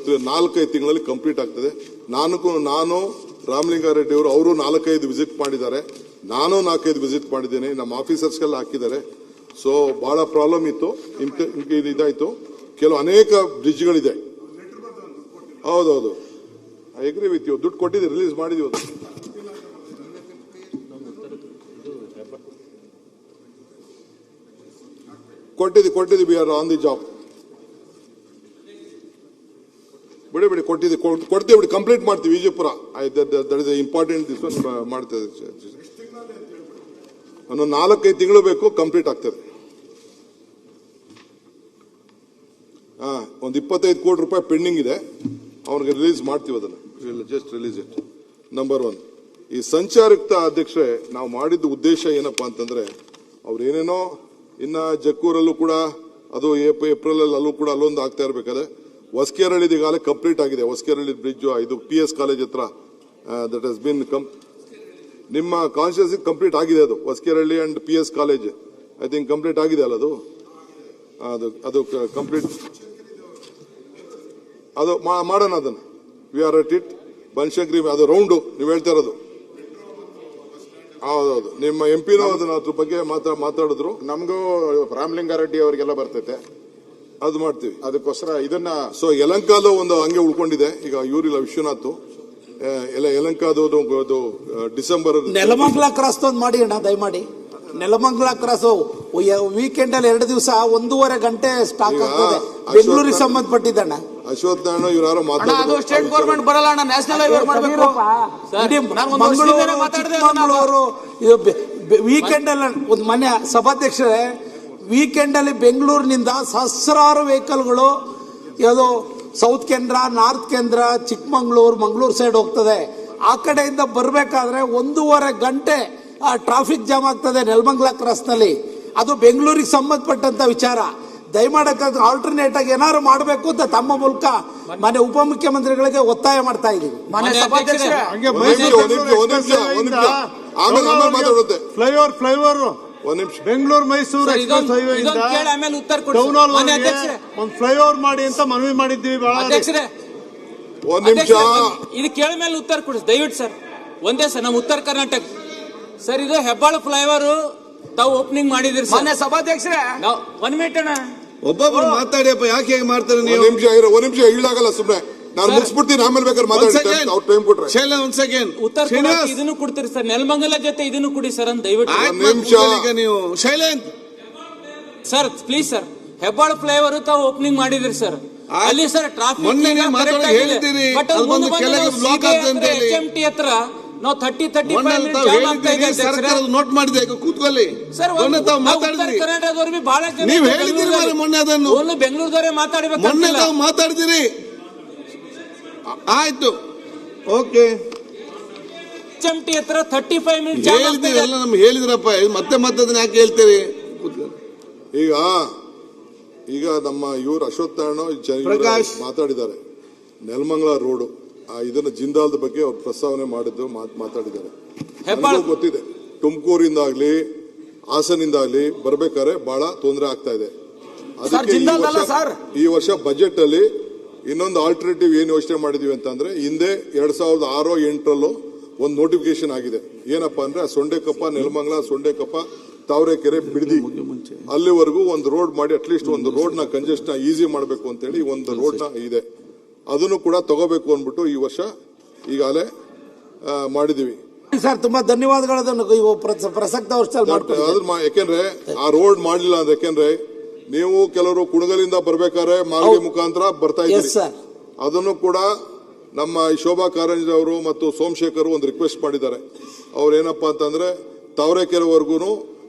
4-5 ತಿಂಗಳಲ್ಲಿ ಕಂಪ್ಲೀಟ್ ಆಗ್ತದೆ. ನಾನು ರಾಮಲಿಂಗಾರೆಡ್ಡಿ ಅವರು 4-5 ವಿಸಿಟ್ ಮಾಡಿದ್ದಾರೆ, ನಾನು 4-5 ವಿಸಿಟ್ ಮಾಡಿದ್ದೇನೆ, ನಮ್ಮ ಆಫೀಸರ್ಸ್ಗೆಲ್ಲ ಹಾಕಿದ್ದಾರೆ. ಸೊ ಬಹಳ ಪ್ರಾಬ್ಲಮ್ ಇತ್ತು, ಇದಾಯ್ತು. ಕೆಲವು ಅನೇಕ ಬ್ರಿಡ್ಜ್ಗಳಿದೆ. ಹೌದೌದು, ಐ ಅಗ್ರಿ ವಿತ್ ಯು. ದುಡ್ಡು ಕೊಟ್ಟಿದ್ದೀವಿ, ರಿಲೀಸ್ ಮಾಡಿದೀವಿ. ಕೊಟ್ಟಿದ್ದೀವಿ, we are on the job. ಬಿಡಿ ಕೊಡ್ತೀವಿ ಬಿಡಿ, ಕಂಪ್ಲೀಟ್ ಮಾಡ್ತೀವಿ. Vijayapura that is important, this one ಮಾಡ್ತೇವೆ. ಒಂದು 4-5 ತಿಂಗಳು ಬೇಕು, ಕಂಪ್ಲೀಟ್ ಆಗ್ತದೆ. ಒಂದು 25 ಕೋಟಿ ರೂಪಾಯಿ ಪೆಂಡಿಂಗ್ ಇದೆ, ಅವ್ರಿಗೆ ರಿಲೀಸ್ ಮಾಡ್ತೀವಿ. ಅದನ್ನು ಜಸ್ಟ್ ರಿಲೀಸ್ ಇಟ್. ನಂಬರ್ 1, ಈ ಸಂಚಾರಯುಕ್ತ ಅಧ್ಯಕ್ಷರೇ, ನಾವು ಮಾಡಿದ ಉದ್ದೇಶ ಏನಪ್ಪಾ ಅಂತಂದ್ರೆ, ಅವ್ರು ಏನೇನೋ ಇನ್ನ ಜಕ್ಕೂರಲ್ಲೂ ಕೂಡ ಅದು ಏಪ್ರಿಲ್ ಅಲ್ಲಿ ಅಲ್ಲೂ ಕೂಡ ಅಲ್ಲೊಂದು ಆಗ್ತಾ ಇರ್ಬೇಕಾದ್ರೆ, ಹೊಸಕೇರಳ್ಳಿದ ಈಗಾಗಲೇ ಕಂಪ್ಲೀಟ್ ಆಗಿದೆ. ಹೊಸಕೇರಳ್ಳಿ ಬ್ರಿಡ್ಜ್ ಇದು PS ಕಾಲೇಜ್ ಹತ್ರ ದಟ್ ಹಸ್ ಬಿನ್ ನಿಮ್ಮ ಕಾನ್ಸ್ಟಿಟ್ಯೂನ್ಸಿ ಕಂಪ್ಲೀಟ್ ಆಗಿದೆ. ಅದು Hosakerehalli and PS college I think complete ಆಗಿದೆ ಅಲ್ಲ ಅದು ಕಂಪ್ಲೀಟ್. ಅದು ಮಾಡೋಣ, ಅದನ್ನು we are at it. Banashankari ಅದು ರೌಂಡು ನೀವು ಹೇಳ್ತಾ ಇರೋದು. ಹೌದೌದು, ನಿಮ್ಮ MP ಅದನ್ನ ಅದ್ರ ಬಗ್ಗೆ ಮಾತಾಡಿದ್ರು. ನಮಗೂ ರಾಮಲಿಂಗಾರೆಡ್ಡಿ ಅವರಿಗೆಲ್ಲ ಬರ್ತೈತೆ, ಅದು ಮಾಡ್ತೀವಿ. ಅದಕ್ಕೋಸ್ಕರ ಇದನ್ನ ಸೊ ಯಲಂಕಾದ ಒಂದು ಹಂಗೆ ಉಳ್ಕೊಂಡಿದೆ. ಈಗ ಇವರಿಲ್ಲ, ವಿಶ್ವನಾಥ್ ಯಲಂಕಾದ ಡಿಸೆಂಬರ್. ನೆಲಮಂಗಲ ಕ್ರಾಸ್ ಒಂದು ಮಾಡಿ ಅಣ್ಣ, ದಯಮಾಡಿ. ನೆಲಮಂಗಲ ಕ್ರಾಸ್ ವೀಕೆಂಡ್ ಅಲ್ಲಿ 2 ದಿವಸ 1.5 ಗಂಟೆ ಸ್ಟಾಕ್ ಆಗ್ತದೆ. ಬೆಂಗಳೂರಿಗೆ ಸಂಬಂಧಪಟ್ಟಿದ್ದಣ್ಣ. ಅಶ್ವಥ್ ನಾರಾಯಣ ಇವ್ರು ಯಾರೋ ಅದು ಸ್ಟೇಟ್ ಗವರ್ನಮೆಂಟ್ ಬರಲ್ಲ ಅಣ್ಣ, ನ್ಯಾಷನಲ್ ಹೈವೇ ಮಾಡಬೇಕು. ಮಂಗಳೂರು ವೀಕೆಂಡ್ ಅಲ್ಲಿ ಒಂದು ಮನೆ ಸಭಾಧ್ಯಕ್ಷರೇ, ವೀಕೆಂಡ್ ಅಲ್ಲಿ ಬೆಂಗಳೂರಿನಿಂದ ಸಹಸ್ರಾರು ವೆಹಿಕಲ್ಗಳು ಯಾವುದು ಸೌತ್ ಕೇಂದ್ರ, ನಾರ್ತ್ ಕೇಂದ್ರ, ಚಿಕ್ಕಮಂಗ್ಳೂರು, ಮಂಗಳೂರು ಸೈಡ್ ಹೋಗ್ತದೆ. ಆ ಕಡೆಯಿಂದ ಬರಬೇಕಾದ್ರೆ 1.5 ಗಂಟೆ ಟ್ರಾಫಿಕ್ ಜಾಮ್ ಆಗ್ತದೆ ನೆಲಮಂಗಲ ಕ್ರಾಸ್ ನಲ್ಲಿ. ಅದು ಬೆಂಗಳೂರಿಗೆ ಸಂಬಂಧಪಟ್ಟಂತ ವಿಚಾರ. ದಯಮಾಡಕ್ಕೆ ಆಲ್ಟರ್ನೇಟ್ ಆಗಿ ಏನಾದ್ರು ಮಾಡಬೇಕು ಅಂತ ತಮ್ಮ ಮೂಲಕ ಮನೆ ಉಪಮುಖ್ಯಮಂತ್ರಿಗಳಿಗೆ ಒತ್ತಾಯ ಮಾಡ್ತಾ ಇದ್ದೀವಿ. Flyover Bengaluru Mysuru express highway town hall ಒಂದು ಫ್ಲೈಓವರ್ ಮಾಡಿ ಅಂತ ಮನವಿ ಮಾಡಿದ್ದೀವಿ. ಒಂದ್ ನಿಮಿಷ, ಇದು ಕೇಳ ಮೇಲೆ ಉತ್ತರ ಕೊಡಿ ದಯವಿಟ್ಟು ಸರ್. ಒಂದೇ ಸರ್, ನಮ್ಮ ಉತ್ತರ ಕರ್ನಾಟಕ ಸರ್, ಇದು ಹೆಬ್ಬಾಳ ಫ್ಲೈಓವರ್ ತಾವು ಓಪನಿಂಗ್ ಮಾಡಿದಿರಿ ಸರ್. ಸಭಾಧ್ಯಕ್ಷರೇ, 1 ಮಿನಿಟ್ ಅಣ್ಣ, ಒಬ್ಬೊಬ್ರು ಮಾತಾಡಿಯಪ್ಪ, ಯಾಕೆ ಹೇಗೆ ಮಾಡ್ತಾರೆ ನೀವು? ಒಂದ್ ನಿಮಿಷ ಇಳ್ಳಾಗಲ್ಲ, ಸುಮ್ಮನೆ ನಾನು ಮುಗಿಸ್ಬಿಡ್ತೀನಿ, ಆಮೇಲೆ ಬೇಕಾದ್ರೆ ಮಾತಾಡ್ತೀನಿ. ಅವ್ರು ಟೈಮ್ ಕೊಟ್ರೆ ಉತ್ತರ ಇದನ್ನು ಕೊಡ್ತೀರಿ ಸರ್. ನೆಲಮಂಗಲ ಜೊತೆ ಇದನ್ನು ಕೊಡಿ ಸರ್ ಅಂತ ದಯವಿಟ್ಟು. ನಿಮಿಷ ನೀವು Shailendra sir please sir. Hebbal flyover ತಾವು ಓಪನಿಂಗ್ ಮಾಡಿದಿರಿ ಸರ್. ಅಲ್ಲಿ ಸರ್ ಟ್ರಾಫಿಕ್ HMT ಹತ್ರ ನಾವು 30-35 ಸರ್ಕಾರ ನೋಟ್ ಮಾಡಿದೆ, ಕೂತ್ಕೊಳ್ಳಿ ಸರ್. ಕರ್ನಾಟಕದವ್ರು ಬಹಳ ಜನ ನೀವು ಹೇಳಿದಿರಿ ಮೊನ್ನೆ, ಅದನ್ನು ಬೆಂಗಳೂರದವರೇ ಮಾತಾಡಬೇಕು. ಮೊನ್ನೆ ತಾವು ಮಾತಾಡ್ತೀರಿ, ಆಯ್ತು, ಓಕೆ. HMT ಹತ್ರ 35 ಮಿನಿಟ್ ಹೇಳಿದಿರಿ, ಎಲ್ಲ ನಮ್ಗೆ ಹೇಳಿದ್ರಪ್ಪ, ಮತ್ತೆ ಅದನ್ನ ಯಾಕೆ ಹೇಳ್ತೀರಿ? ಈಗ ನಮ್ಮ ಇವರು ಅಶ್ವಥ್ ನಾರಾಯಣ ಮಾತಾಡಿದ್ದಾರೆ. ನೆಲಮಂಗಲ ರೋಡ್ ಇದನ್ನ ಜಿಂದಾಲ್ದ ಬಗ್ಗೆ ಅವ್ರು ಪ್ರಸ್ತಾವನೆ ಮಾಡಿದ್ದು ಮಾತಾಡಿದ್ದಾರೆ. ಗೊತ್ತಿದೆ, ತುಮಕೂರಿಂದಾಗ್ಲಿ ಹಾಸನಿಂದಾಗ್ಲಿ ಬರ್ಬೇಕಾದ್ರೆ ಬಹಳ ತೊಂದರೆ ಆಗ್ತಾ ಇದೆ. ಅದಕ್ಕೆ ಈ ವರ್ಷ ಬಜೆಟ್ ಅಲ್ಲಿ ಇನ್ನೊಂದು ಆಲ್ಟರ್ನೇಟಿವ್ ಏನ್ ಯೋಚನೆ ಮಾಡಿದೀವಿ ಅಂತಂದ್ರೆ, ಹಿಂದೆ 2006-08 ಒಂದು ನೋಟಿಫಿಕೇಶನ್ ಆಗಿದೆ. ಏನಪ್ಪಾ ಅಂದ್ರೆ, ಸೊಂಡೆಕೊಪ್ಪ ನೆಲಮಂಗಲ, ಸೊಂಡೆಕೊಪ್ಪ, ತಾವರೆಕೆರೆ, ಬಿಡದಿ ಅಲ್ಲಿವರೆಗೂ ಒಂದು ರೋಡ್ ಮಾಡಿ, ಅಟ್ಲೀಸ್ಟ್ ಒಂದು ರೋಡ್ ನ ಕಂಜೆಸ್ಟ್ ಈಸಿ ಮಾಡಬೇಕು ಅಂತ ಹೇಳಿ ಒಂದು ರೋಡ್ ನ ಇದೆ. ಅದನ್ನು ಕೂಡ ತಗೋಬೇಕು ಅಂದ್ಬಿಟ್ಟು ಈ ವರ್ಷ ಈಗಾಗಲೇ ಮಾಡಿದೀವಿ ಸರ್. ತುಂಬಾ ಧನ್ಯವಾದಗಳು. ಪ್ರಸಕ್ತ ಯಾಕೆಂದ್ರೆ ಆ ರೋಡ್ ಮಾಡಲಿಲ್ಲ ಅಂದ್ರೆ, ಯಾಕೆಂದ್ರೆ ನೀವು ಕೆಲವರು ಕುಣಗಲಿಂದ ಬರ್ಬೇಕಾದ್ರೆ ಮಾರ್ಗ ಮುಖಾಂತರ ಬರ್ತಾ ಇದ್ದೀರಿ. ಅದನ್ನು ಕೂಡ ನಮ್ಮ ಶೋಭಾ ಕಾರಂಜಿ ಅವರು ಮತ್ತು ಸೋಮಶೇಖರ್ ಒಂದು ರಿಕ್ವೆಸ್ಟ್ ಮಾಡಿದ್ದಾರೆ. ಅವ್ರು ಏನಪ್ಪಾ ಅಂತಂದ್ರೆ, ತಾವರೆಕೆರೆವರೆಗೂ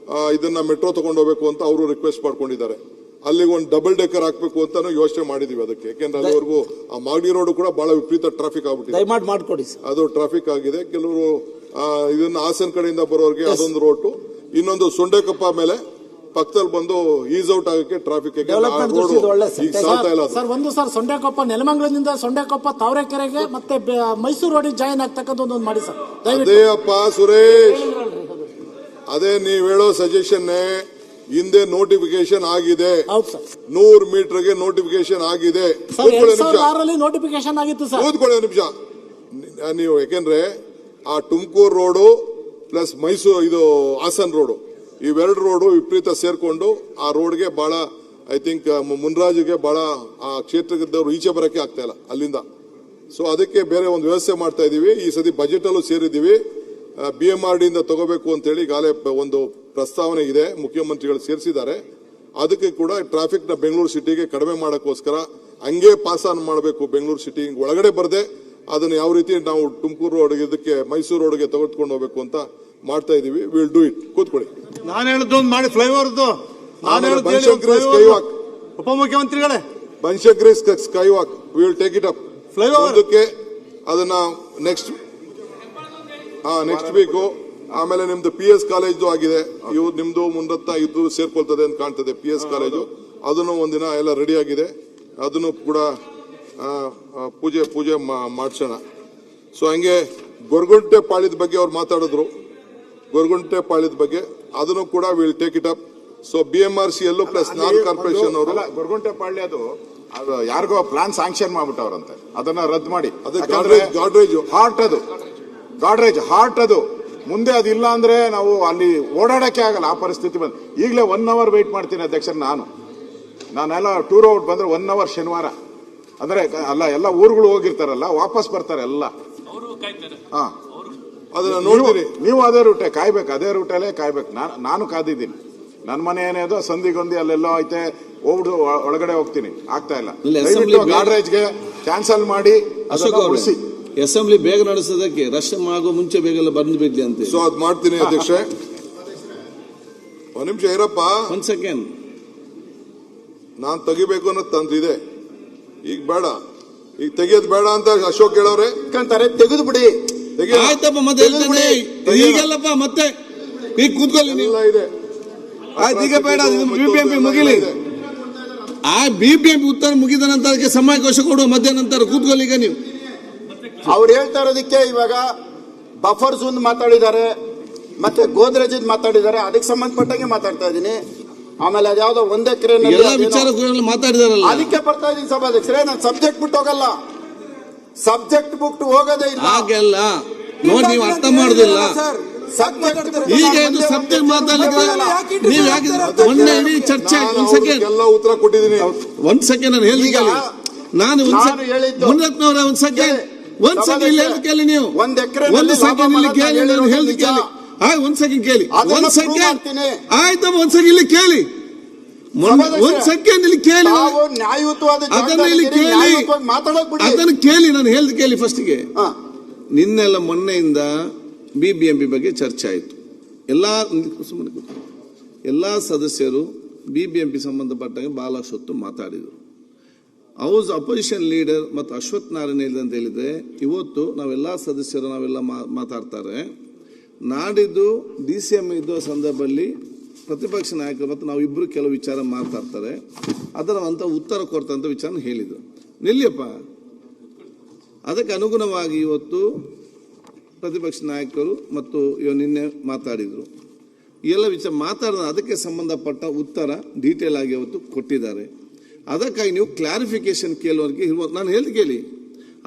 ಇದನ್ನ ಮೆಟ್ರೋ ತಗೊಂಡು ಹೋಗ್ಬೇಕು ಅಂತ ಅವರು ರಿಕ್ವೆಸ್ಟ್ ಮಾಡ್ಕೊಂಡಿದ್ದಾರೆ. ಅಲ್ಲಿಗೆ ಒಂದು ಡಬಲ್ ಡೆಕ್ಕರ್ ಹಾಕ್ಬೇಕು ಅಂತ ಯೋಚನೆ ಮಾಡಿದೀವಿ. ಅದಕ್ಕೆ ಯಾಕೆಂದ್ರೆ ಅಲ್ಲಿವರೆಗೂ ಆ ಮಾಗಡಿ ರೋಡ್ ಕೂಡ ಬಹಳ ವಿಪರೀತ ಟ್ರಾಫಿಕ್ ಆಗ್ಬಿಟ್ಟಿದೆ. ಅದು ಟ್ರಾಫಿಕ್ ಆಗಿದೆ. ಕೆಲವರು ಇದನ್ನ ಹಾಸನ ಕಡೆಯಿಂದ ಬರೋರಿಗೆ ಅದೊಂದು ರೋಡ್, ಇನ್ನೊಂದು ಸೊಂಡೆಕೊಪ್ಪ ಮೇಲೆ ಪಕ್ಕದಲ್ಲಿ ಬಂದು ಈಸ್ ಔಟ್ ಆಗಕ್ಕೆ ಟ್ರಾಫಿಕ್ ಸರ್. ಒಂದು ಸರ್, ಸೊಂಡೆಕೊಪ್ಪ ನೆಲಮಂಗಲದಿಂದ ಸೊಂಡೆಕೊಪ್ಪ ತಾವರೆಕೆರೆಗೆ ಮತ್ತೆ ಮೈಸೂರು ರೋಡಿಗೆ ಜಾಯಿನ್ ಆಗ್ತಕ್ಕಂಥ ಒಂದು ಮಾಡಿ ಸರ್. ಅದೇ ಅಪ್ಪ ಸುರೇಶ್, ಅದೇ ನೀವ್ ಹೇಳೋ ಸಜೆಷನ್ ಹಿಂದೆ ನೋಟಿಫಿಕೇಶನ್ ಆಗಿದೆ, ಹೌದು ಸರ್. 100 ಮೀಟರ್ಗೆ ನೋಟಿಫಿಕೇಶನ್ ಆಗಿದೆ. ಸರ್ 2006 ನೋಟಿಫಿಕೇಶನ್ ಆಗಿತ್ತು ಸರ್. ಕೂತ್ಕೊಳ್ಳಿ ನಿಮಿಷ ನೀವು, ಯಾಕೆಂದ್ರೆ ಆ ತುಮಕೂರು ರೋಡು ಪ್ಲಸ್ ಮೈಸೂರು ಇದು ಹಾಸನ್ ರೋಡು ಇವೆರಡು ರೋಡು ವಿಪರೀತ ಸೇರ್ಕೊಂಡು ಆ ರೋಡ್ಗೆ ಬಹಳ ಐ ಥಿಂಕ್ ಮುನ್ರಾಜ್ಗೆ ಬಹಳ ಆ ಕ್ಷೇತ್ರದವರು ಈಚೆ ಬರಕ್ಕೆ ಆಗ್ತಾ ಇಲ್ಲ ಅಲ್ಲಿಂದ. ಸೊ ಅದಕ್ಕೆ ಬೇರೆ ಒಂದು ವ್ಯವಸ್ಥೆ ಮಾಡ್ತಾ ಇದೀವಿ. ಈ ಸತಿ ಬಜೆಟ್ ಅಲ್ಲೂ ಸೇರಿದ್ದೀವಿ. BMRD ಇಂದ ತಗೋಬೇಕು ಅಂತ ಹೇಳಿ ಈಗಾಗಲೇ ಒಂದು ಪ್ರಸ್ತಾವನೆ ಇದೆ, ಮುಖ್ಯಮಂತ್ರಿಗಳು ಸೇರಿಸಿದ್ದಾರೆ. ಅದಕ್ಕೆ ಕೂಡ ಟ್ರಾಫಿಕ್ ನ ಬೆಂಗಳೂರು ಸಿಟಿಗೆ ಕಡಿಮೆ ಮಾಡೋಕ್ಕೋಸ್ಕರ ಹಂಗೆ ಪಾಸ್ ಆನ್ ಮಾಡಬೇಕು, ಬೆಂಗಳೂರು ಸಿಟಿ ಒಳಗಡೆ ಬರದೆ ಅದನ್ನು ಯಾವ ರೀತಿ ನಾವು ತುಮಕೂರು ರೋಡ್ಗೆ ಇದಕ್ಕೆ ಮೈಸೂರು ರೋಡ್ಗೆ ತೆಗೆದುಕೊಂಡು ಹೋಗ್ಬೇಕು ಅಂತ ಮಾಡ್ತಾ ಇದೀವಿ. Will do it. ಕೂತ್ಕೊಳ್ಳಿ. ನಾನು ಹೇಳಿದ್ದೊಂದು ಮಾಡಿ ಫ್ಲೈಓವರ್ದು. ಉಪಮುಖ್ಯಮಂತ್ರಿಗಳೇ Banashankari skywalk will take it up. Flyover ಅದನ್ನ ನೆಕ್ಸ್ಟ್ ವೀಕ್. ಆಮೇಲೆ ನಿಮ್ದು PS ಕಾಲೇಜು ಆಗಿದೆ, ಇವು ನಿಮ್ದು ಮುಂದತ್ತ ಇದು ಸೇರ್ಕೊಳ್ತದೆ ಅಂತ ಕಾಣ್ತದೆ. PS ಕಾಲೇಜು ಅದನ್ನು ಒಂದಿನ ಎಲ್ಲ ರೆಡಿ ಆಗಿದೆ, ಅದನ್ನು ಕೂಡ ಪೂಜೆ ಮಾಡ್ಸೋಣ. ಸೊ ಹಂಗೆ ಗೊರಗುಂಟೆ ಪಾಳ್ಯದ ಬಗ್ಗೆ ಅವ್ರು ಮಾತಾಡಿದ್ರು, ಗೊರಗುಂಟೆ ಪಾಳ್ಯದ ಬಗ್ಗೆ ಅದನ್ನು ಕೂಡ will take it up. So BMRC ಎಲ್ಲೂ ಪ್ಲಸ್ ನಾನ್ ಕಾರ್ಪೊರೇಷನ್ ಅವರು ಗೊರಗುಂಟೆ ಪಾಳ್ಯದು ಅದು ಯಾರಿಗೋ ಪ್ಲಾನ್ ಸ್ಯಾಂಕ್ಷನ್ ಮಾಡ್ಬಿಟ್ಟವ್ರಂತೆ, ಅದನ್ನ ರದ್ದು ಮಾಡಿ. ಹಾರ್ಟ್ ಅದು ಮುಂದೆ ಅದಿಲ್ಲ ಅಂದ್ರೆ ನಾವು ಅಲ್ಲಿ ಓಡಾಡಕ್ಕೆ ಆಗಲ್ಲ, ಆ ಪರಿಸ್ಥಿತಿ ಬಂದು. ಈಗಲೇ 1 hour ವೇಟ್ ಮಾಡ್ತೀನಿ ಅಧ್ಯಕ್ಷ. ನಾನೆಲ್ಲ ಟೂರ್ ಔಟ್ ಬಂದ್ರೆ 1 hour ಶನಿವಾರ ಅಂದ್ರೆ ಅಲ್ಲ, ಎಲ್ಲ ಊರುಗಳು ಹೋಗಿರ್ತಾರಲ್ಲ, ವಾಪಸ್ ಬರ್ತಾರೆ ಎಲ್ಲ. ಹಾ, ಅದನ್ನ ನೋಡ್ತೀನಿ. ನೀವು ಅದೇ ರೂಟೇ ಕಾಯ್ಬೇಕು, ಅದೇ ರೂಟಲ್ಲೇ ಕಾಯ್ಬೇಕು. ನಾನು ಕಾದಿದ್ದೀನಿ. ನನ್ನ ಮನೆ ಏನೇದೋ ಸಂದಿಗೊಂದಿ ಅಲ್ಲೆಲ್ಲೋ ಐತೆ, ಹೋಗ್ಬಿಟ್ಟು ಒಳಗಡೆ ಹೋಗ್ತೀನಿ, ಆಗ್ತಾ ಇಲ್ಲ. ಗಾಡ್ರೇಜ್ಗೆ ಕ್ಯಾನ್ಸಲ್ ಮಾಡಿ ಉಳಿಸಿ. ಅಸೆಂಬ್ಲಿ ಬೇಗ ನಡೆಸೋದಕ್ಕೆ ರಶ್ ಆಗೋ ಮುಂಚೆ ಬೇಗ ಬಂದು ಬಿಡ್ಲಿ ಅಂತ. ಸೊ ಅದ್ ಮಾಡ್ತೀನಿ ಅಧ್ಯಕ್ಷ. ಒಂದ್ ನಿಮಿಷ ಇರಪ್ಪ, 1 ಸೆಕೆಂಡ್. ನಾನ್ ತೆಗಿಬೇಕು ಅನ್ನೋದು ತಂದಿದೆ, ಈಗ ಬೇಡ, ಈಗ ತೆಗಿಯೋದು ಬೇಡ ಅಂತ ಅಶೋಕ್ ಹೇಳವ್ರೆ. ತೆಗೆದು ಬಿಡಿ. ಆಯ್ತಪ್ಪ, ಮತ್ತೆ ಈಗೆಲ್ಲಪ್ಪ ಮತ್ತೆ ಈಗ ಕೂತ್ಕೊಳ್ಳಿ ನೀವು. ಇದೆ ಈಗ ಬೇಡ, BBMP ಮುಗಿಲಿ. ಆ BBMP ಉತ್ತರ ಮುಗಿದ ನಂತರ ಅದಕ್ಕೆ ಸಮಯಾವಕಾಶ ಕೊಡುವ, ಮಧ್ಯಾಹ್ನ ನಂತರ ಕೂತ್ಕೊಳ್ಳಿ. ಈಗ ನೀವು ಅವ್ರು ಹೇಳ್ತಾ ಇರೋದಕ್ಕೆ ಇವಾಗ ಬಫರ್ ಝೋನ್ ಮಾತಾಡಿದ್ದಾರೆ, ಮತ್ತೆ ಗೋದ್ರೇಜ್ ಮಾತಾಡಿದ್ದಾರೆ, ಅದಕ್ಕೆ ಸಂಬಂಧಪಟ್ಟಂಗೆ ಮಾತಾಡ್ತಾ ಇದ್ದೀನಿ. ಆಮೇಲೆ ಅದ್ಯಾವ್ದೋ 1 ಎಕರೆ ವಿಚಾರ ಮಾತಾಡಿದಾರಲ್ಲ, ಅದಕ್ಕೆ ಬರ್ತಾ ಇದ್ದೀನಿ ಸಭಾಧ್ಯಕ್ಷರೇ. ನಾನು ಸಬ್ಜೆಕ್ಟ್ ಬಿಟ್ಟು ಹೋಗಲ್ಲ, ಸಬ್ಜೆಕ್ಟ್ ಬಿಟ್ಟು ಹೋಗೋದೇ ಇಲ್ಲ. ಹಾಗೆಲ್ಲ ನೋಡಿ, ನೀವು ಅರ್ಥ ಮಾಡುದಿಲ್ಲ. ಈಗ ಇದು ಸಬ್ಜೆಕ್ಟ್ ಮಾತಾಡಲಿಕ್ಕೆ ನೀವು ಯಾಕೆ ಮೊನ್ನೆ ಇಡೀ ಚರ್ಚೆ. 1 ಸೆಕೆಂಡ್, ಎಲ್ಲ ಉತ್ತರ ಕೊಟ್ಟಿದ್ದೀನಿ. 1 ಸೆಕೆಂಡ್ ನಾನು ಹೇಳಿ. ನಾನು ಮುನಿರತ್ನವರ 1 ಸೆಕೆಂಡ್ ಇಲ್ಲಿ ಹೇಳಿ ಕೇಳಿ. ನೀವು 1 ಎಕರೆ 1 ಸೆಕೆಂಡ್ ಇಲ್ಲಿ ಕೇಳಿ, ನಾನು ಹೇಳಿ ಕೇಳಿ. 1 ಸೆಕೆಂಡ್ ಕೇಳಿ. 1 ಸೆಕೆಂಡ್ ಆಯ್ತಮ್ಮ, 1 ಸೆಕೆಂಡ್ ಇಲ್ಲಿ ಕೇಳಿ. 1 ಸೆಕೆಂಡ್ ಇಲ್ಲಿ ಕೇಳಿ, ಅದನ್ನ ಇಲ್ಲಿ ಕೇಳಿ, ಅದನ್ನು ಕೇಳಿ. ನಾನು ಹೇಳ್ದು ಕೇಳಿ ಫಸ್ಟಿಗೆ. ನಿನ್ನೆಲ್ಲ ಮೊನ್ನೆಯಿಂದ BBMP ಬಗ್ಗೆ ಚರ್ಚೆ ಆಯಿತು. ಎಲ್ಲ ಸದಸ್ಯರು BBMP ಸಂಬಂಧಪಟ್ಟಂಗೆ ಬಹಳಷ್ಟು ಹೊತ್ತು ಮಾತಾಡಿದರು. ಹೌಸ್ ಅಪೋಸಿಷನ್ ಲೀಡರ್ ಮತ್ತು ಅಶ್ವಥ್ ನಾರಾಯಣ ಅಂತ ಹೇಳಿದ್ರೆ, ಇವತ್ತು ನಾವೆಲ್ಲ ಸದಸ್ಯರು ನಾವೆಲ್ಲ ಮಾತಾಡ್ತಾರೆ. ನಾಡಿದ್ದು DCM ಇದ್ದ ಸಂದರ್ಭದಲ್ಲಿ ಪ್ರತಿಪಕ್ಷ ನಾಯಕರು ಮತ್ತು ನಾವಿಬ್ಬರು ಕೆಲವು ವಿಚಾರ ಮಾತಾಡ್ತಾರೆ, ಅದರ ಅಂತ ಉತ್ತರ ಕೊಡ್ತಂತ ವಿಚಾರ ಹೇಳಿದರು. ನಿಲ್ಲಿಯಪ್ಪ, ಅದಕ್ಕೆ ಅನುಗುಣವಾಗಿ ಇವತ್ತು ಪ್ರತಿಪಕ್ಷ ನಾಯಕರು ಮತ್ತು ನಿನ್ನೆ ಮಾತಾಡಿದರು. ಎಲ್ಲ ವಿಚಾರ ಮಾತಾಡಿದ ಅದಕ್ಕೆ ಸಂಬಂಧಪಟ್ಟ ಉತ್ತರ ಡೀಟೇಲ್ ಆಗಿ ಅವತ್ತು ಕೊಟ್ಟಿದ್ದಾರೆ. ಅದಕ್ಕಾಗಿ ನೀವು ಕ್ಲಾರಿಫಿಕೇಶನ್ ಕೇಳೋರಿಗೆ ನಾನು ಹೇಳ್ದು ಕೇಳಿ,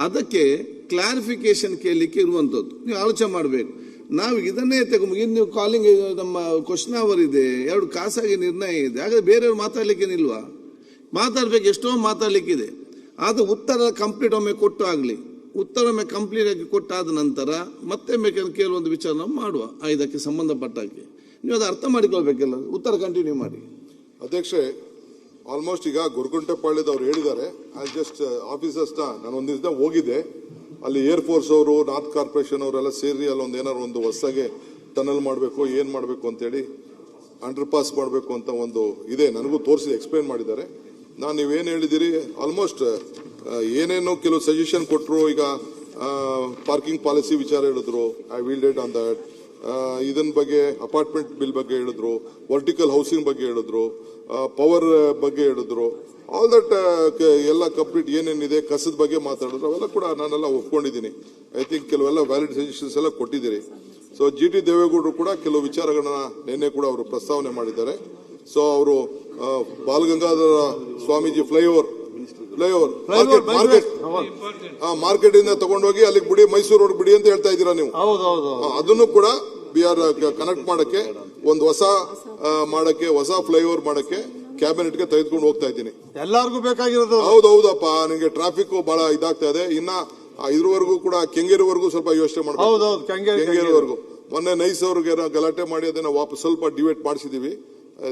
ಅದಕ್ಕೆ ಕ್ಲಾರಿಫಿಕೇಶನ್ ಕೇಳಲಿಕ್ಕೆ ಇರುವಂಥದ್ದು ನೀವು ಆಲೋಚನೆ ಮಾಡಬೇಕು. ನಾವು ಇದನ್ನೇ ಇನ್ನು ನೀವು ಕಾಲಿಂಗ್ ನಮ್ಮ ಕ್ವಶನ್ ಅವರ್ ಇದೆ, 2 ಖಾಸಗಿ ನಿರ್ಣಯ ಇದೆ. ಹಾಗಾದ್ರೆ ಬೇರೆಯವ್ರು ಮಾತಾಡ್ಲಿಕ್ಕೇನಿಲ್ವಾ? ಮಾತಾಡ್ಬೇಕು, ಎಷ್ಟೋ ಮಾತಾಡ್ಲಿಕ್ಕಿದೆ. ಅದು ಉತ್ತರ ಕಂಪ್ಲೀಟ್ ಒಮ್ಮೆ ಕೊಟ್ಟು ಆಗಲಿ, ಉತ್ತರ ಒಮ್ಮೆ ಕಂಪ್ಲೀಟ್ ಆಗಿ ಕೊಟ್ಟಾದ ನಂತರ ಮತ್ತೆ ಬೇಕಾದ್ರೆ ಕೆಲವೊಂದು ವಿಚಾರ ನಾವು ಮಾಡುವ. ಇದಕ್ಕೆ ಸಂಬಂಧಪಟ್ಟಾಗೆ ನೀವು ಅದು ಅರ್ಥ ಮಾಡಿಕೊಳ್ಬೇಕಲ್ಲ, ಉತ್ತರ ಕಂಟಿನ್ಯೂ ಮಾಡಿ. ಅಧ್ಯಕ್ಷೆ, ಆಲ್ಮೋಸ್ಟ್ ಈಗ ಗೊರಗುಂಟೆ ಪಾಳ್ಯದವ್ರು ಹೇಳಿದ್ದಾರೆ. ಜಸ್ಟ್ ಆಫೀಸರ್ಸ್ನ ನಾನು ಒಂದು ದಿವಸ ಹೋಗಿದ್ದೆ, ಅಲ್ಲಿ ಏರ್ಫೋರ್ಸ್ ಅವರು, ನಾರ್ತ್ ಕಾರ್ಪೊರೇಷನ್ ಅವರೆಲ್ಲ ಸೇರಿ ಅಲ್ಲಿ ಏನಾದ್ರು ಒಂದು ಹೊಸದಾಗಿ ಟನಲ್ ಮಾಡಬೇಕು, ಏನ್ ಮಾಡಬೇಕು ಅಂತೇಳಿ, ಅಂಡರ್ ಪಾಸ್ ಮಾಡಬೇಕು ಅಂತ ಒಂದು ಇದೆ. ನನಗೂ ತೋರಿಸಿ ಎಕ್ಸ್ಪ್ಲೈನ್ ಮಾಡಿದ್ದಾರೆ. ನಾನು ನೀವೇನು ಹೇಳಿದಿರಿ ಆಲ್ಮೋಸ್ಟ್ ಏನೇನೋ ಕೆಲವು ಸಜೆಷನ್ ಕೊಟ್ಟರು. ಈಗ ಪಾರ್ಕಿಂಗ್ ಪಾಲಿಸಿ ವಿಚಾರ ಹೇಳಿದ್ರು, I will dead on that. ಇದನ್ ಬಗ್ಗೆ ಅಪಾರ್ಟ್ಮೆಂಟ್ ಬಿಲ್ ಬಗ್ಗೆ ಹೇಳಿದ್ರು, ವರ್ಟಿಕಲ್ ಹೌಸಿಂಗ್ ಬಗ್ಗೆ ಹೇಳಿದ್ರು, ಪವರ್ ಬಗ್ಗೆ ಹೇಳಿದ್ರು. ಆಲ್ ದಟ್ ಎಲ್ಲ ಕಂಪ್ಲೀಟ್ ಏನೇನಿದೆ ಕಸದ ಬಗ್ಗೆ ಮಾತಾಡಿದ್ರು. ಅವೆಲ್ಲ ಕೂಡ ನಾನೆಲ್ಲ ಒಪ್ಕೊಂಡಿದ್ದೀನಿ. ಐ ಥಿಂಕ್ ಕೆಲವೆಲ್ಲ ವ್ಯಾಲಿಡ್ ಸಜೆಷನ್ಸ್ ಎಲ್ಲ ಕೊಟ್ಟಿದ್ದೀರಿ. ಸೊ GT ದೇವೇಗೌಡರು ಕೂಡ ಕೆಲವು ವಿಚಾರಗಳನ್ನ ನಿನ್ನೆ ಕೂಡ ಅವರು ಪ್ರಸ್ತಾವನೆ ಮಾಡಿದ್ದಾರೆ. ಸೊ ಅವರು ಬಾಲಗಂಗಾಧರ ಸ್ವಾಮೀಜಿ ಫ್ಲೈಓವರ್ ಮಾರ್ಕೆಟ್ ಇಂದ ತಗೊಂಡೋಗಿ ಅಲ್ಲಿಗೆ ಬಿಡಿ, ಮೈಸೂರು ರೋಡ್ ಬಿಡಿ ಅಂತ ಹೇಳ್ತಾ ಇದ್ದೀರಾ ನೀವು. ಹೌದೌದು. ಅದನ್ನು ಕೂಡ ಕನೆಕ್ಟ್ ಮಾಡಕ್ಕೆ ಒಂದು ಹೊಸ ಫ್ಲೈಓವರ್ ಮಾಡಕ್ಕೆ ಕ್ಯಾಬಿನೆಟ್ಗೆ ತೆಗೆದುಕೊಂಡು ಹೋಗ್ತಾ ಇದ್ದೀನಿ. ಎಲ್ಲರಿಗೂ ಬೇಕಾಗಿರೋದು. ಹೌದೌದಪ್ಪ, ನಿಮಗೆ ಟ್ರಾಫಿಕ್ ಬಹಳ ಇದಾಗ್ತಾ ಇದೆ. ಇನ್ನ ಇದ್ರವರೆಗೂ ಕೂಡ ಕೆಂಗೇರಿವರೆಗೂ ಸ್ವಲ್ಪ ಯೋಚನೆ ಮಾಡಬೇಕು. ಕೆಂಗೇರಿವರೆಗೂ ಮೊನ್ನೆ ನೈಸ್ ಅವ್ರಿಗೆ ಗಲಾಟೆ ಮಾಡಿ ಅದನ್ನ ವಾಪಸ್ ಸ್ವಲ್ಪ ಡಿವೈಡ್ ಮಾಡಿಸಿದೀವಿ.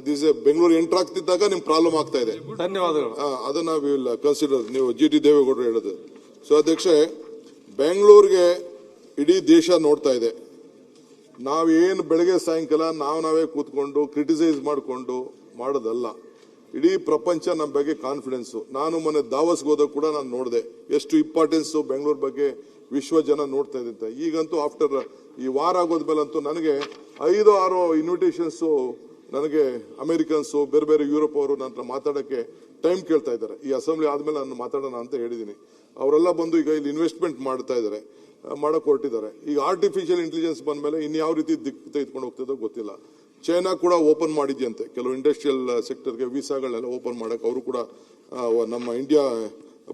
ದಿಸ್ ಬೆಂಗಳೂರು ಎಂಟರ್ ಆಗ್ತಿದ್ದಾಗ ನಿಮ್ ಪ್ರಾಬ್ಲಮ್ ಆಗ್ತಾ ಇದೆ. ಧನ್ಯವಾದಗಳು. ಅದನ್ನ ವಿಲ್ ಕನ್ಸಿಡರ್. ನೀವು GT ದೇವೇಗೌಡರು ಹೇಳೋದು. ಸೊ ಅಧ್ಯಕ್ಷೆ, ಬೆಂಗಳೂರಿಗೆ ಇಡೀ ದೇಶ ನೋಡ್ತಾ ಇದೆ. ನಾವೇನು ಬೆಳಗ್ಗೆ ಸಾಯಂಕಾಲ ನಾವೇ ಕೂತ್ಕೊಂಡು ಕ್ರಿಟಿಸೈಸ್ ಮಾಡಿಕೊಂಡು ಮಾಡೋದಲ್ಲ. ಇಡೀ ಪ್ರಪಂಚ ನಮ್ಮ ಬಗ್ಗೆ ಕಾನ್ಫಿಡೆನ್ಸ್. ನಾನು ಮೊನ್ನೆ ದಾವಸ್ಗೆ ಹೋದಾಗ ಕೂಡ ನಾನು ನೋಡಿದೆ ಎಷ್ಟು ಇಂಪಾರ್ಟೆನ್ಸ್ ಬೆಂಗಳೂರು ಬಗ್ಗೆ ವಿಶ್ವ ಜನ ನೋಡ್ತಾ ಇದೆ ಅಂತ. ಈಗಂತೂ ಆಫ್ಟರ್ ಈ ವಾರ ಆಗೋದ್ಮೇಲಂತೂ ನನಗೆ 5-6 ಇನ್ವಿಟೇಷನ್ಸ್ ನನಗೆ ಅಮೆರಿಕನ್ಸು, ಬೇರೆ ಬೇರೆ ಯುರೋಪ್ ಅವರು ನನ್ನ ಮಾತಾಡೋಕ್ಕೆ ಟೈಮ್ ಕೇಳ್ತಾ ಇದ್ದಾರೆ. ಈ ಅಸೆಂಬ್ಲಿ ಆದ್ಮೇಲೆ ನಾನು ಮಾತಾಡೋಣ ಅಂತ ಹೇಳಿದ್ದೀನಿ. ಅವರೆಲ್ಲ ಬಂದು ಈಗ ಇಲ್ಲಿ ಇನ್ವೆಸ್ಟ್ಮೆಂಟ್ ಮಾಡ್ತಾ ಇದ್ದಾರೆ, ಮಾಡಕ್ ಹೊರಟಿದ್ದಾರೆ. ಈಗ ಆರ್ಟಿಫಿಷಿಯಲ್ ಇಂಟೆಲಿಜೆನ್ಸ್ ಬಂದ್ಮೇಲೆ ಇನ್ಯಾವ ರೀತಿ ದಿಕ್ಕು ತೆಗೆದುಕೊಂಡು ಹೋಗ್ತಿದ್ದೋ ಗೊತ್ತಿಲ್ಲ. ಚೈನಾ ಕೂಡ ಓಪನ್ ಮಾಡಿದ್ಯಂತೆ ಕೆಲವು ಇಂಡಸ್ಟ್ರಿಯಲ್ ಸೆಕ್ಟರ್ಗೆ ವೀಸಾಗಳನ್ನೆಲ್ಲ ಓಪನ್ ಮಾಡಕ್ಕೆ. ಅವರು ಕೂಡ ನಮ್ಮ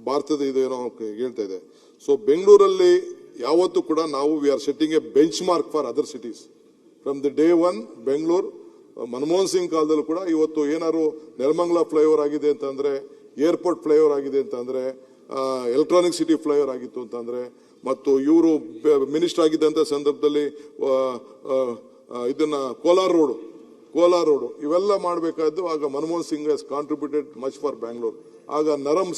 ಭಾರತದ ಇದೇನೋ ಹೇಳ್ತಾ ಇದೆ. ಸೊ ಬೆಂಗಳೂರಲ್ಲಿ ಯಾವತ್ತೂ ಕೂಡ ನಾವು we are setting A bench mark for other cities from the day one. Bengaluru Manmohan Singh ಕಾಲದಲ್ಲೂ ಕೂಡ ಇವತ್ತು ಏನಾದ್ರು ನೆಲಮಂಗಲ ಫ್ಲೈಓವರ್ ಆಗಿದೆ ಅಂತಂದ್ರೆ, ಏರ್ಪೋರ್ಟ್ ಫ್ಲೈಓವರ್ ಆಗಿದೆ ಅಂತಂದ್ರೆ, ಎಲೆಕ್ಟ್ರಾನಿಕ್ ಸಿಟಿ ಫ್ಲೈಓವರ್ ಆಗಿತ್ತು ಅಂತಂದ್ರೆ, ಮತ್ತು ಇವರು ಮಿನಿಸ್ಟರ್ ಆಗಿದ್ದಂತ ಸಂದರ್ಭದಲ್ಲಿ ಇದನ್ನ ಕೋಲಾರ ರೋಡು ಇವೆಲ್ಲ ಮಾಡಬೇಕಾದ್ದು. ಆಗ Manmohan Singh has contributed much for Bangalore. ಆಗ ನರಮ್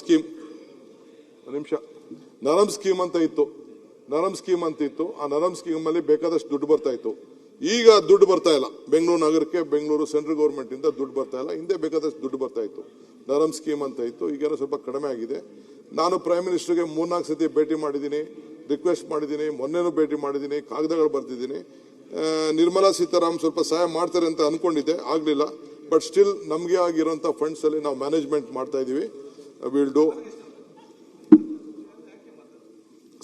ಸ್ಕೀಮ್ ಅಂತ ಇತ್ತು. ಆ ನರಮ್ ಸ್ಕೀಮ್ ಅಲ್ಲಿ ಬೇಕಾದಷ್ಟು ದುಡ್ಡು ಬರ್ತಾ ಇತ್ತು. ಈಗ ದುಡ್ಡು ಬರ್ತಾ ಇಲ್ಲ. ಬೆಂಗಳೂರು ನಗರಕ್ಕೆ ಬೆಂಗಳೂರು ಸೆಂಟ್ರಲ್ ಗೌರ್ಮೆಂಟ್ ಇಂದ ದುಡ್ಡು ಬರ್ತಾ ಇಲ್ಲ. ಹಿಂದೆ ಬೇಕಾದಷ್ಟು ದುಡ್ಡು ಬರ್ತಾ ಇತ್ತು. ನರಮ್ ಸ್ಕೀಮ್ ಅಂತ ಇತ್ತು. ಈಗೇನೋ ಸ್ವಲ್ಪ ಕಡಿಮೆ ಆಗಿದೆ. ನಾನು ಪ್ರೈಮ್ ಮಿನಿಸ್ಟರ್ಗೆ 3-4 ಸತಿ ಭೇಟಿ ಮಾಡಿದ್ದೀನಿ, ರಿಕ್ವೆಸ್ಟ್ ಮಾಡಿದ್ದೀನಿ, ಮೊನ್ನೆನೂ ಭೇಟಿ ಮಾಡಿದ್ದೀನಿ, ಕಾಗದಗಳು ಬರ್ತಿದ್ದೀನಿ. ನಿರ್ಮಲಾ ಸೀತಾರಾಮನ್ ಸ್ವಲ್ಪ ಸಹಾಯ ಮಾಡ್ತಾರೆ ಅಂತ ಅನ್ಕೊಂಡಿದ್ದೆ, ಆಗ್ಲಿಲ್ಲ. ಬಟ್ ಸ್ಟಿಲ್ ನಮ್ಗೆ ಆಗಿರುವಂತ ಫಂಡ್ಸ್ ಅಲ್ಲಿ ನಾವು ಮ್ಯಾನೇಜ್ಮೆಂಟ್ ಮಾಡ್ತಾ ಇದೀವಿ. Will do.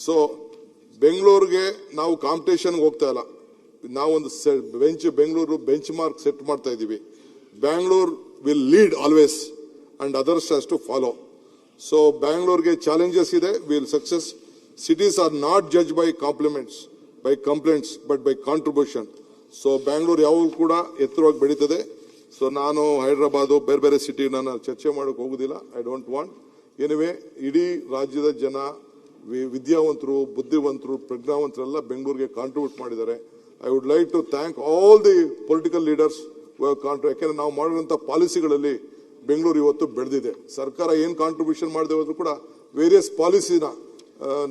ಸೊ ಬೆಂಗಳೂರಿಗೆ ನಾವು ಕಾಂಪಿಟೇಷನ್ಗೆ ಹೋಗ್ತಾ ಇಲ್ಲ. ನಾವೊಂದು ಬೆಂಗಳೂರು ಬೆಂಚ್ ಮಾರ್ಕ್ ಸೆಟ್ ಮಾಡ್ತಾ ಇದೀವಿ. Bangalore will lead always and others has to follow. So ಬ್ಯಾಂಗ್ಳೂರ್ಗೆ ಚಾಲೆಂಜಸ್ ಇದೆ, will success. Cities are not judged by complaints, but by contribution. So Bangalore ಯಾವಾಗಲೂ ಕೂಡ ಎತ್ತರವಾಗಿ ಬೆಳೀತದೆ. ಸೊ ನಾನು ಹೈದರಾಬಾದ್ ಬೇರೆ ಸಿಟಿ ನಾನು ಚರ್ಚೆ ಮಾಡೋಕೆ ಹೋಗುದಿಲ್ಲ. I don't want. ಎನಿವೇ ಇಡೀ ರಾಜ್ಯದ ಜನ ವಿದ್ಯಾವಂತರು, ಬುದ್ಧಿವಂತರು, ಪ್ರಜ್ಞಾವಂತರೆಲ್ಲ ಬೆಂಗಳೂರಿಗೆ ಕಾಂಟ್ರಿಬ್ಯೂಟ್ ಮಾಡಿದ್ದಾರೆ. I would like to thank all the political leaders. ಯಾಕೆಂದ್ರೆ ನಾವು ಮಾಡಿರುವಂತ ಪಾಲಿಸಿಗಳಲ್ಲಿ ಬೆಂಗಳೂರು ಇವತ್ತು ಬೆಳೆದಿದೆ. ಸರ್ಕಾರ ಏನ್ ಕಾಂಟ್ರಿಬ್ಯೂಷನ್ ಮಾಡದೆ ಹೋದ್ರು ಕೂಡ ವೇರಿಯಸ್ ಪಾಲಿಸಿನ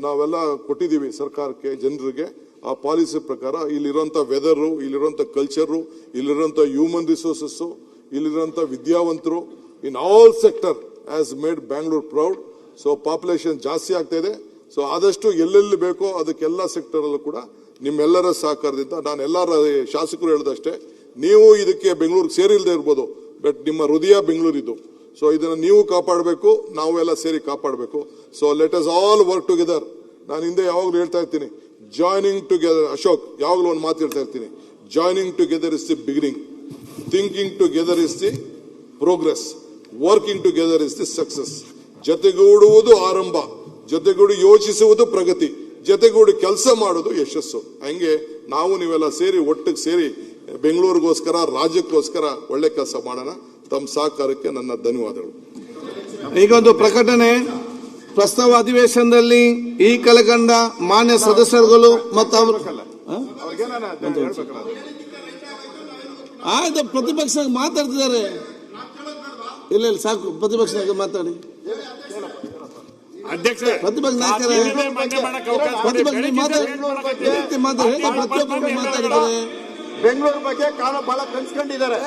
ನಾವೆಲ್ಲ ಕೊಟ್ಟಿದ್ದೀವಿ ಸರ್ಕಾರಕ್ಕೆ, ಜನರಿಗೆ. ಆ ಪಾಲಿಸಿ ಪ್ರಕಾರ ಇಲ್ಲಿರುವಂತ ವೆದರು, ಇಲ್ಲಿರುವಂತ ಕಲ್ಚರು, ಇಲ್ಲಿರುವಂತ ಹ್ಯೂಮನ್ ರಿಸೋರ್ಸಸ್, ಇಲ್ಲಿರುವಂತ ವಿದ್ಯಾವಂತರು in all sector has made Bangalore proud. So population ಜಾಸ್ತಿ ಆಗ್ತಾ ಇದೆ. ಸೊ ಆದಷ್ಟು ಎಲ್ಲೆಲ್ಲಿ ಬೇಕೋ ಅದಕ್ಕೆಲ್ಲ ಸೆಕ್ಟರ್ ಅಲ್ಲೂ ಕೂಡ ನಿಮ್ಮೆಲ್ಲರ ಸಹಕಾರದಿಂದ, ನಾನು ಎಲ್ಲರ ಶಾಸಕರು ಹೇಳಿದಷ್ಟೇ, ನೀವು ಇದಕ್ಕೆ ಬೆಂಗಳೂರಿಗೆ ಸೇರಿಲ್ಲದೆ ಇರ್ಬೋದು, ಬಟ್ ನಿಮ್ಮ ಹೃದಯ ಬೆಂಗಳೂರಿದು. ಸೊ ಇದನ್ನ ನೀವು ಕಾಪಾಡಬೇಕು, ನಾವೆಲ್ಲ ಸೇರಿ ಕಾಪಾಡಬೇಕು. So let us all work together. ನಾನು ಹಿಂದೆ ಯಾವಾಗಲೂ ಹೇಳ್ತಾ ಇರ್ತೀನಿ, ಜಾಯ್ನಿಂಗ್ ಟುಗೆದರ್. ಅಶೋಕ್ ಯಾವಾಗಲೂ ಒಂದು ಮಾತು ಹೇಳ್ತಾ ಇರ್ತೀನಿ, joining together is the beginning, thinking together is the progress, working together is the success. ಜೊತೆಗೂಡುವುದು ಆರಂಭ, ಜೊತೆಗೂಡಿ ಯೋಚಿಸುವುದು ಪ್ರಗತಿ, ಜೊತೆಗೂಡಿ ಕೆಲಸ ಮಾಡೋದು ಯಶಸ್ಸು. ಹಂಗೆ ನಾವು ನೀವೆಲ್ಲ ಸೇರಿ ಒಟ್ಟಿಗೆ ಸೇರಿ ಬೆಂಗಳೂರಿಗೋಸ್ಕರ, ರಾಜ್ಯಕ್ಕೋಸ್ಕರ ಒಳ್ಳೆ ಕೆಲಸ ಮಾಡೋಣ. ತಮ್ಮ ಸಹಕಾರಕ್ಕೆ ನನ್ನ ಧನ್ಯವಾದಗಳು. ಈಗೊಂದು ಪ್ರಕಟಣೆ. ಪ್ರಸ್ತಾವ ಅಧಿವೇಶನದಲ್ಲಿ ಈ ಕೆಳಕಂಡ ಮಾನ್ಯ ಸದಸ್ಯರುಗಳು ಮತ್ತು ಅವರು ಆಯ್ತು ಪ್ರತಿಪಕ್ಷ ಮಾತಾಡ್ತಿದ್ದಾರೆ. ಇಲ್ಲ ಸಾಕು, ಪ್ರತಿಪಕ್ಷ ಮಾತಾಡಿ. ಪ್ರತಿಪಕ್ಷ ನಾಯಕರೇ ಮಾತಾಡಿದ್ದಾರೆ. ಬೆಂಗಳೂರು ಬಗ್ಗೆ ಬಹಳ ಕನ್ಸ್ಕೊಂಡಿದ್ದಾರೆ,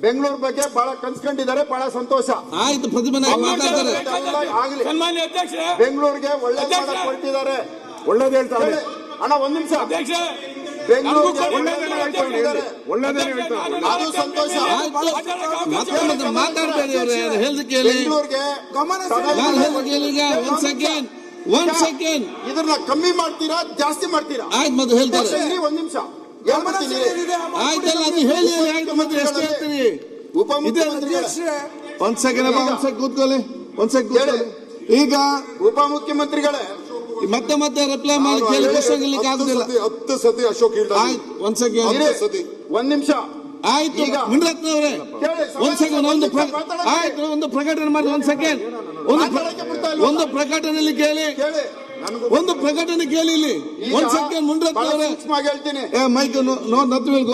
ಬೆಂಗಳೂರು ಬಗ್ಗೆ ಬಹಳ ಕನ್ಸ್ಕೊಂಡಿದ್ದಾರೆ. ಬಹಳ ಸಂತೋಷ. ಆಯ್ತು, ಪ್ರತಿಭಾ ನಾಯಕ ಮಾತಾಡ್ತಾರೆ. ಬೆಂಗಳೂರಿಗೆ ಒಳ್ಳೆ ಕೊಟ್ಟಿದ್ದಾರೆ, ಒಳ್ಳೇದು ಹೇಳ್ತಾರೆ. ಅಣ್ಣ ಒಂದ್ ನಿಮಿಷ. ಬೆಂಗಳೂರಿಗೆ ಅದು ಸಂತೋಷ. ಮಾತಾಡಬೇಡಿ, ಬೆಂಗಳೂರಿಗೆ ಇದನ್ನ ಕಮ್ಮಿ ಮಾಡ್ತೀರಾ ಜಾಸ್ತಿ ಮಾಡ್ತೀರಾ? ಆಯ್ತು, ಮತ್ತೆ ಹೇಳ್ತಾರೆ. ಒಂದ್ ನಿಮಿಷ. ಹೇಳ್ಬಿಡ್ತೀನಿ. ಆಯ್ತಲ್ಲ, ಅದು ಹೇಳಿ. ಆಯ್ತು, ಮತ್ತೆ ಎಷ್ಟು ಹೇಳ್ತೀರಿ? ಉಪಮುಖ್ಯಮಂತ್ರಿಗಳೇ, ಒಂದ್ ಸೆಕೆಂಡ್ ಕೂತ್ಕೊಳ್ಳಿ. ಈಗ ಉಪಮುಖ್ಯಮಂತ್ರಿಗಳೇ ಮತ್ತೆ ರಿಪ್ಲೈ ಮಾಡಿ ಕೇಳಿ. ಕ್ವಶನ್ ಇರ್ಲಿಕ್ಕೆ ಆಗುದಿಲ್ಲ. 10 ಸತಿ ಅಶೋಕ್ ಒಂದ್ ಸೆಕೆಂಡ್, ಒಂದ್ ನಿಮಿಷ ಆಯ್ತು. ಮುನಿರತ್ನ ಅವರೇ ಒಂದ್ ಸೆಕೆಂಡ್, ಆಯ್ತು, ಒಂದು ಪ್ರಕಟಣೆ ಮಾಡಿ. ಒಂದ್ ಸೆಕೆಂಡ್, ಒಂದು ಪ್ರಕಟಣೆಯಲ್ಲಿ ಕೇಳಿ. ಒಂದು ಪ್ರಕಟಣೆ ಕೇಳಿ ಇಲ್ಲಿ. ಒಂದ್ ಸೆಕೆಂಡ್ ಮುನಿರತ್ನ ಅವರೇ ಹೇಳ್ತೀನಿ. Mic nothing will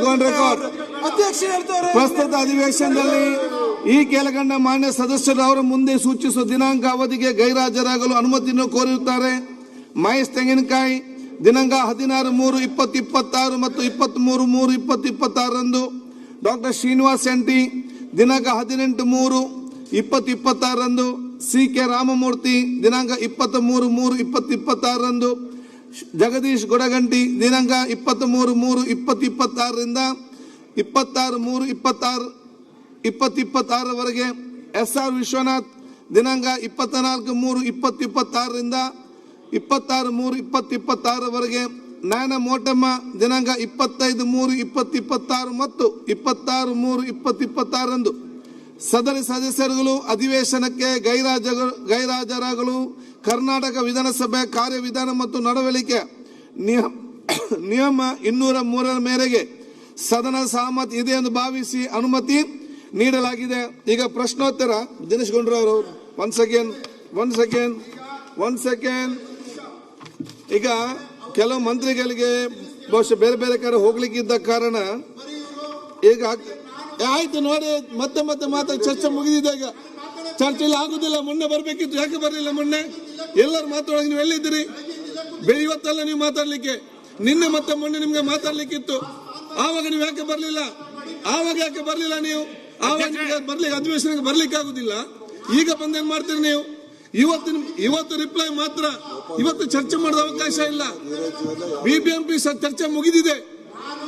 go on record. ಪ್ರಸ್ತುತ ಅಧಿವೇಶನದಲ್ಲಿ ಈ ಕೆಳಕಂಡ ಮಾನ್ಯ ಸದಸ್ಯರು ಅವರ ಮುಂದೆ ಸೂಚಿಸುವ ದಿನಾಂಕ ಅವಧಿಗೆ ಗೈರಾಜರಾಗಲು ಅನುಮತಿಯನ್ನು ಕೋರಿರುತ್ತಾರೆ. ಮಹೇಶ್ ತೆಂಗಿನಕಾಯಿ ದಿನಾಂಕ 16/3/2026 ಮತ್ತು 23/3/2026 ಡಾಕ್ಟರ್ ಶ್ರೀನಿವಾಸ್ ಶೆಟ್ಟಿ ದಿನಾಂಕ 18/3/2026 ಸಿ.ಕೆ. ರಾಮಮೂರ್ತಿ ದಿನಾಂಕ 23/3/2026 ಜಗದೀಶ್ ಗೊಡಗಂಟಿ ದಿನಾಂಕ 23/3/2026 26/3/2026 ಎಸ್.ಆರ್. ವಿಶ್ವನಾಥ್ ದಿನಾಂಕ 24/3/2026 26/3/2026 ನಾಯನ ಮೋಟಮ್ಮ ದಿನಾಂಕ 25/3/2026 ಮತ್ತು 26/3/2026 ಸದರಿ ಸದಸ್ಯರುಗಳು ಅಧಿವೇಶನಕ್ಕೆ ಗೈರಾಜರಾಗಲು ಕರ್ನಾಟಕ ವಿಧಾನಸಭೆ ಕಾರ್ಯವಿಧಾನ ಮತ್ತು ನಡವಳಿಕೆ ನಿಯಮ 203 ಮೇರೆಗೆ ಸದನ ಸಹಮತಿ ಇದೆ ಎಂದು ಭಾವಿಸಿ ಅನುಮತಿ ನೀಡಲಾಗಿದೆ. ಈಗ ಪ್ರಶ್ನೋತ್ತರ. ದಿನೇಶ್ ಗುಂಡೂರಾವ್ ಅವರು ಒಂದ್ ಸೆಕೆಂಡ್. ಈಗ ಕೆಲವು ಮಂತ್ರಿಗಳಿಗೆ ಬಹುಶಃ ಬೇರೆ ಬೇರೆ ಕಡೆ ಹೋಗ್ಲಿಕ್ಕಿದ್ದ ಕಾರಣ ಈಗ ಆಯ್ತು ನೋಡಿ, ಮತ್ತೆ ಮಾತಾಡಿ. ಚರ್ಚೆ ಮುಗಿದಿದೆ. ಈಗ ಚರ್ಚೆಯಲ್ಲಿ ಆಗುದಿಲ್ಲ. ಮೊನ್ನೆ ಬರ್ಬೇಕಿತ್ತು, ಯಾಕೆ ಬರಲಿಲ್ಲ? ಮೊನ್ನೆ ಎಲ್ಲರೂ ಮಾತಾಡೋಕೆ ನೀವು ಎಲ್ಲಿದ್ದೀರಿ? ಇವತ್ತಲ್ಲ ನೀವು ಮಾತಾಡ್ಲಿಕ್ಕೆ, ನಿನ್ನೆ ಮತ್ತೆ ಮೊನ್ನೆ ನಿಮ್ಗೆ ಮಾತಾಡ್ಲಿಕ್ಕಿತ್ತು. ಆವಾಗ ನೀವು ಯಾಕೆ ಬರ್ಲಿಲ್ಲ? ನೀವು ಆವಾಗ ಬರ್ಲಿಕ್ಕೆ ಅಧಿವೇಶನಕ್ಕೆ ಬರ್ಲಿಕ್ಕೆ ಆಗುದಿಲ್ಲ. ಈಗ ಬಂದೇನ್ ಮಾಡ್ತೀರಿ ನೀವು? ಇವತ್ತು ರಿಪ್ಲೈ ಮಾತ್ರ. ಇವತ್ತು ಚರ್ಚೆ ಮಾಡೋದ ಅವಕಾಶ ಇಲ್ಲ. ಬಿಬಿಎಂಪಿ ಚರ್ಚೆ ಮುಗಿದಿದೆ.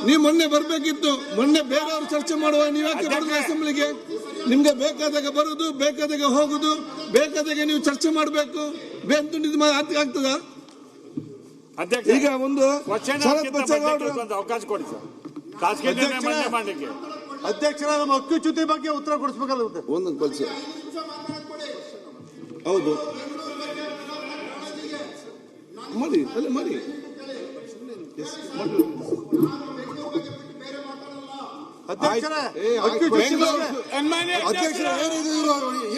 ನೀವು ಮೊನ್ನೆ ಬರ್ಬೇಕಿತ್ತು. ಮೊನ್ನೆ ಬೇರೆಯವರು ಚರ್ಚೆ ಮಾಡುವ, ನೀವು ಯಾಕೆ ಬರೋದು ಅಸೆಂಬ್ಲಿಗೆ? ನಿಮ್ಗೆ ಬೇಕಾದಾಗ ಬರುದು, ಬೇಕಾದಾಗ ಹೋಗುದು, ಬೇಕಾದಾಗ ನೀವು ಚರ್ಚೆ ಮಾಡಬೇಕು. ಆಗ್ತದ? ಈಗ ಒಂದು ಅವಕಾಶ ಕೊಡಿ ಸರ್. ಅಧ್ಯಕ್ಷರ ನಮ್ಮ ಹಕ್ಕುಚ್ಯುತಿ ಬಗ್ಗೆ ಉತ್ತರ ಕೊಡಿಸಬೇಕಾಗುತ್ತೆ. ಒಂದು ಹೌದು ಮಾಡಿ ಅಧ್ಯಕ್ಷರೇ,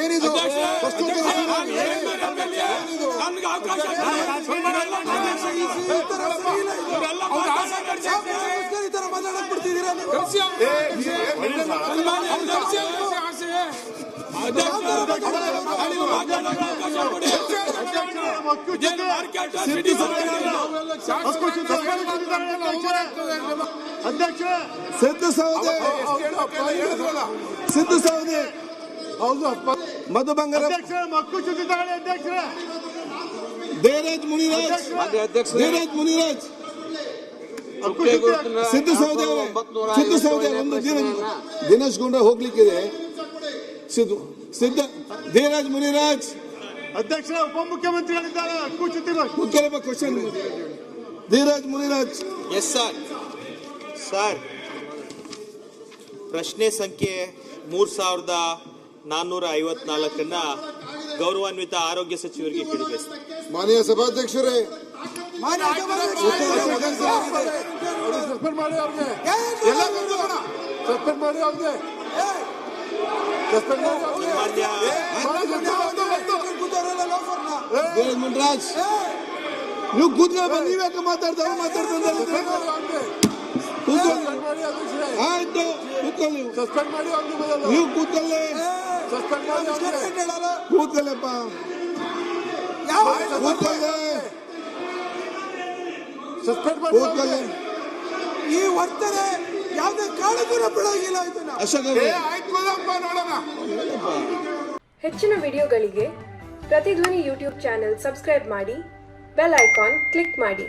ಏನಿದು? ಸಿದ್ದು ಸೌದೆ ಮಧು ಬಂಗಾರ ದೇವರಾಜ್ ಮುನಿರಾಜ್ ಸಿದ್ದು ಸೌದೆ ಒಂದು ದಿನೇಶ್ ಗುಂಡೂರಾವ್ ಹೋಗ್ಲಿಕ್ಕಿದೆ. ದೇವರಾಜ್ ಮುನಿರಾಜ್ ಅಧ್ಯಕ್ಷರ ಉಪಮುಖ್ಯಮಂತ್ರಿಗಳಿದ್ದಾರೆ. Question Devaraj Muniraj. Yes sir, ಪ್ರಶ್ನೆ ಸಂಖ್ಯೆ 3454 ಗೌರವಾನ್ವಿತ ಆರೋಗ್ಯ ಸಚಿವರಿಗೆ ಕೇಳಿದೆ. ಮಾನ್ಯ ಸಭಾಧ್ಯಕ್ಷರೇ, ಮುನ್ರಾಜ್ ನೀವು ಕೂತ್ಕೊಳ್ಳ. ನೀವ್ಯಾಕೆ ಮಾತಾಡ್ತಾರೆ? ಆಯ್ತು, ಕೂತ್ಕೊಳ್ಳಿ. ನೀವು ಕೂತ್ಕೊಳ್ಳಿ. ಕೂತ್ಕೊಳ್ಳಪ್ಪ. ಕೂತ್ಕೊಳ್ಳಿ. ಈ ವರ್ತನೆ ಯಾವುದೇ ಕಾರಣಕ್ಕೂ ಬಿಡೋಗಿಲ್ಲ. ಅಶೋಕ್ ಹೆಚ್ಚಿನ ವಿಡಿಯೋಗಳಿಗೆ ಪ್ರತಿಧ್ವನಿ ಯೂಟ್ಯೂಬ್ ಚಾನೆಲ್ ಸಬ್ಸ್ಕ್ರೈಬ್ ಮಾಡಿ, ಬೆಲ್ ಐಕಾನ್ ಕ್ಲಿಕ್ ಮಾಡಿ.